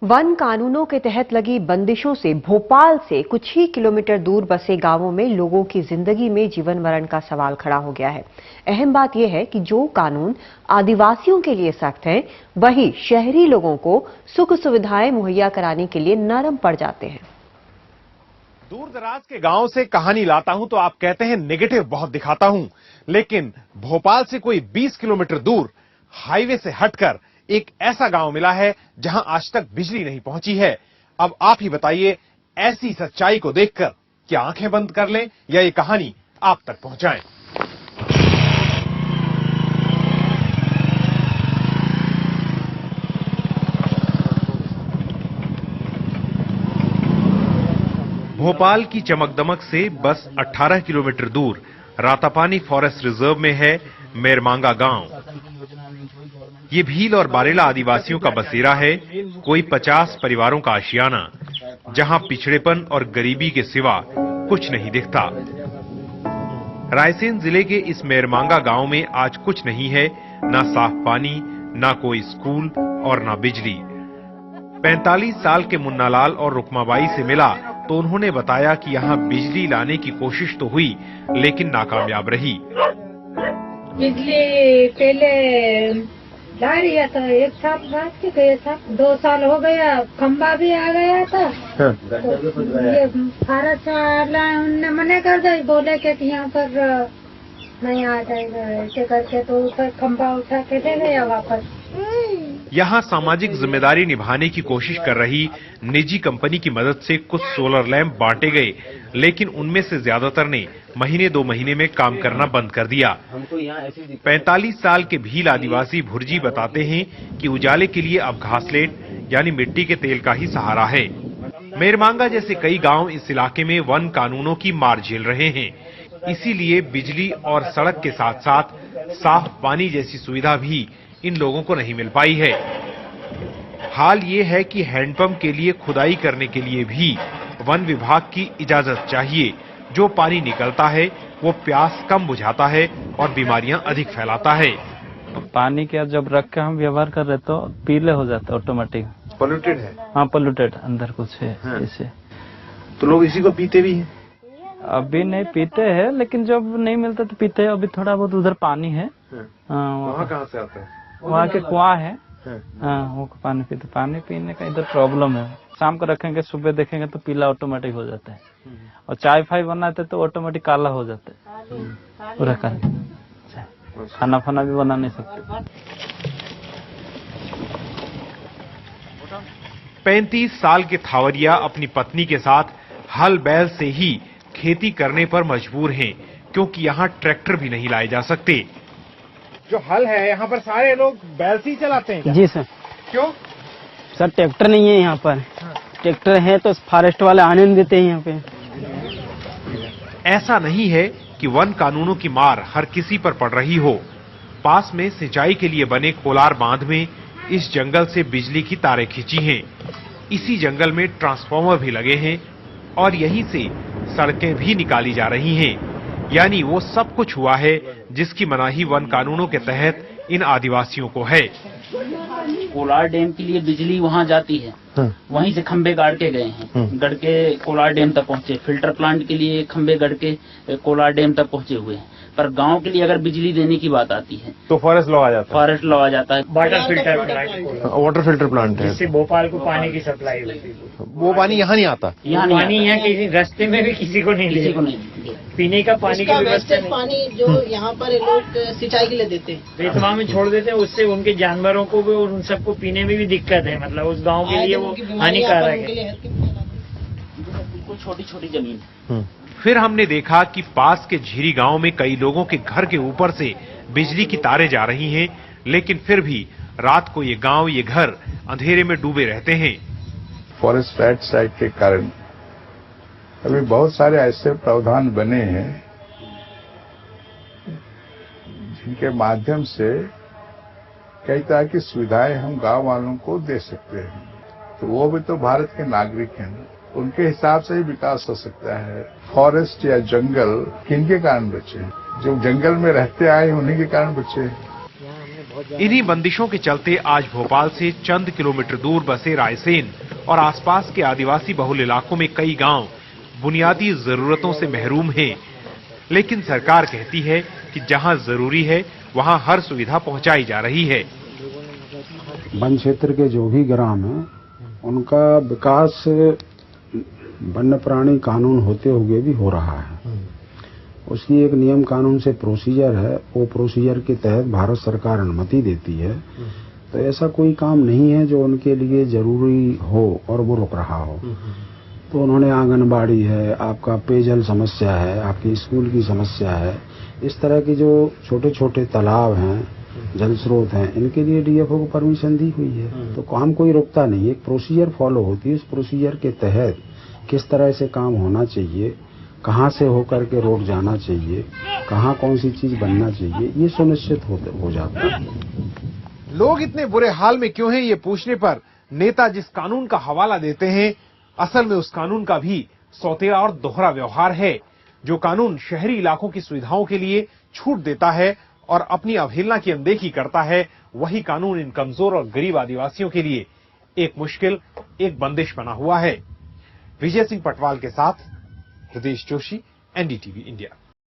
One कानूनों के तहत लगी बंदिशों से भोपाल से कुछ ही किलोमीटर दूर बसे गांवों में लोगों की जिंदगी में जीवन मरण का सवाल खड़ा हो गया है। अहम बात यह है कि जो कानून आदिवासियों के लिए सख्त हैं, वही शहरी लोगों को सुख सुविधाएं मुहैया कराने के लिए नरम पड़ जाते हैं। दूर दराज के गांव से कहानी लाता हूं तो आप कहते हैं नेगेटिव बहुत दिखाता हूं, लेकिन भोपाल से कोई 20 किलोमीटर दूर हाईवे से हटकर एक ऐसा गांव मिला है जहां आज तक बिजली नहीं पहुंची है। अब आप ही बताइए, ऐसी सच्चाई को देखकर क्या आंखें बंद कर लें या ये कहानी आप तक पहुंचाएं? भोपाल की चमकदमक से बस 18 किलोमीटर दूर रातापानी फॉरेस्ट रिजर्व में है मेरमांगा गांव। ये भील और बारेला आदिवासियों का बसेरा है, कोई 50 परिवारों का आशियाना, जहां पिछड़ेपन और गरीबी के सिवा कुछ नहीं दिखता। रायसेन जिले के इस मेरमांगा गांव में आज कुछ नहीं है, ना साफ पानी, ना कोई स्कूल और ना बिजली। 45 साल के मुन्नालाल और रुकमाबाई से मिला तो उन्होंने बताया कि यहाँ बिजली लाने की कोशिश तो हुई, लेकिन नाकामयाब रही। बिजली पहले ला रही था, एक साल बाद के गए था, 2 साल हो गया, खंबा भी आ गया था। तो ये भारत वाला उनने मना कर दी, बोले कि यहाँ पर नहीं आ जाएगा ऐसे करके, तो ऊपर खंबा उठा के ले गया वापस। यहाँ सामाजिक जिम्मेदारी निभाने की कोशिश कर रही निजी कंपनी की मदद से कुछ सोलर लैंप बांटे गए, लेकिन उनमें से ज्यादातर ने महीने 2 महीने में काम करना बंद कर दिया। 45 साल के भील आदिवासी भुर्जी बताते हैं कि उजाले के लिए अब घासलेट यानी मिट्टी के तेल का ही सहारा है। मेरमांगा जैसे कई गांव इस इलाके में वन कानूनों की मार झेल रहे हैं, इसीलिए बिजली और सड़क के साथ साथ साफ पानी जैसी सुविधा भी इन लोगों को नहीं मिल पाई है। हाल ये है कि हैंडपंप के लिए खुदाई करने के लिए भी वन विभाग की इजाजत चाहिए। जो पानी निकलता है वो प्यास कम बुझाता है और बीमारियां अधिक फैलाता है। पानी के जब रख के हम व्यवहार कर रहे तो पीले हो जाते ऑटोमेटिक। पोल्यूटेड है? हाँ, पोल्यूटेड अंदर कुछ है। हाँ। इसे तो लोग इसी को पीते भी हैं? अभी नहीं पीते हैं, लेकिन जब नहीं मिलता तो पीते हैं। अभी थोड़ा बहुत उधर पानी है। वहाँ कहाँ से आता है? वहाँ के कुआं है। हाँ, वो पानी पीते। पानी पीने का इधर प्रॉब्लम है। शाम को रखेंगे, सुबह देखेंगे तो पीला ऑटोमेटिक हो जाता है, और चाय फाई बनाते तो ऑटोमेटिक काला हो जाता है पूरा काला। खाना फाना भी बना नहीं सकते। 35 साल के थावरिया अपनी पत्नी के साथ हल बैल से ही खेती करने पर मजबूर हैं, क्योंकि यहाँ ट्रैक्टर भी नहीं लाए जा सकते। जो हल है यहाँ पर सारे लोग बैल से ही चलाते हैं क्या? जी सर। क्यों सर? ट्रैक्टर नहीं है यहाँ पर। ट्रैक्टर है तो फॉरेस्ट वाले आने नहीं देते हैं यहाँ पे। ऐसा नहीं है कि वन कानूनों की मार हर किसी पर पड़ रही हो। पास में सिंचाई के लिए बने कोलार बांध में इस जंगल से बिजली की तारें खींची हैं। इसी जंगल में ट्रांसफार्मर भी लगे हैं और यहीं से सड़कें भी निकाली जा रही हैं। यानी वो सब कुछ हुआ है जिसकी मनाही वन कानूनों के तहत इन आदिवासियों को है। कोलार डैम के लिए बिजली वहाँ जाती है। वहीं से खंबे गाड़ के गए हैं, गढ़ के कोलार डैम तक पहुँचे। फिल्टर प्लांट के लिए खंबे गढ़ के कोलार डैम तक पहुँचे हुए हैं। पर गांव के लिए अगर बिजली देने की बात आती है तो फॉरेस्ट लॉ आ जाता है। फॉरेस्ट लॉ आ जाता है। वाटर फिल्टर प्लांट है, जिससे भोपाल को पानी की सप्लाई होती है। वो पानी यहाँ नहीं आता। यहाँ पानी यहाँ किसी रास्ते में भी किसी को नहीं पीने का पानी की व्यवस्था। पानी जो यहाँ पर लोग सिंचाई के लिए देते हैं, रेतवा में छोड़ देते हैं, उससे उनके जानवरों को भी और उन सबको पीने में भी दिक्कत है। मतलब उस गाँव के लिए वो हानिकारक है। बिल्कुल छोटी छोटी जमीन। फिर हमने देखा कि पास के झीरी गांव में कई लोगों के घर के ऊपर से बिजली की तारें जा रही हैं, लेकिन फिर भी रात को ये गांव, ये घर अंधेरे में डूबे रहते हैं। फॉरेस्ट राइट साइड के कारण अभी बहुत सारे ऐसे प्रावधान बने हैं जिनके माध्यम से कई तरह की सुविधाएं हम गांव वालों को दे सकते हैं। तो वो भी तो भारत के नागरिक हैं, उनके हिसाब से ही विकास हो सकता है। फॉरेस्ट या जंगल किनके कारण बचे? जो जंगल में रहते आए उन्हीं के कारण बचे। इन्हीं बंदिशों के चलते आज भोपाल से चंद किलोमीटर दूर बसे रायसेन और आसपास के आदिवासी बहुल इलाकों में कई गांव बुनियादी जरूरतों से महरूम हैं। लेकिन सरकार कहती है कि जहां जरूरी है वहां हर सुविधा पहुंचाई जा रही है। वन क्षेत्र के जो भी ग्राम हैं उनका विकास वन्य प्राणी कानून होते हुए भी हो रहा है। उसकी एक नियम कानून से प्रोसीजर है, वो प्रोसीजर के तहत भारत सरकार अनुमति देती है। तो ऐसा कोई काम नहीं है जो उनके लिए जरूरी हो और वो रुक रहा हो। तो उन्होंने आंगनबाड़ी है, आपका पेयजल समस्या है, आपकी स्कूल की समस्या है, इस तरह के जो छोटे छोटे तालाब हैं, जल स्रोत हैं, इनके लिए डीएफओ को परमिशन दी हुई है। तो काम कोई रुकता नहीं, एक प्रोसीजर फॉलो होती है। उस प्रोसीजर के तहत किस तरह से काम होना चाहिए, कहाँ से होकर के रोड जाना चाहिए, कहाँ कौन सी चीज बनना चाहिए, ये सुनिश्चित हो जाता है। लोग इतने बुरे हाल में क्यों हैं, ये पूछने पर नेता जिस कानून का हवाला देते हैं, असल में उस कानून का भी सौतेला और दोहरा व्यवहार है। जो कानून शहरी इलाकों की सुविधाओं के लिए छूट देता है और अपनी अवहेलना की अनदेखी करता है, वही कानून इन कमजोर और गरीब आदिवासियों के लिए एक मुश्किल, एक बंदिश बना हुआ है। विजय सिंह पटवाल के साथ हृदय जोशी, एनडीटीवी इंडिया।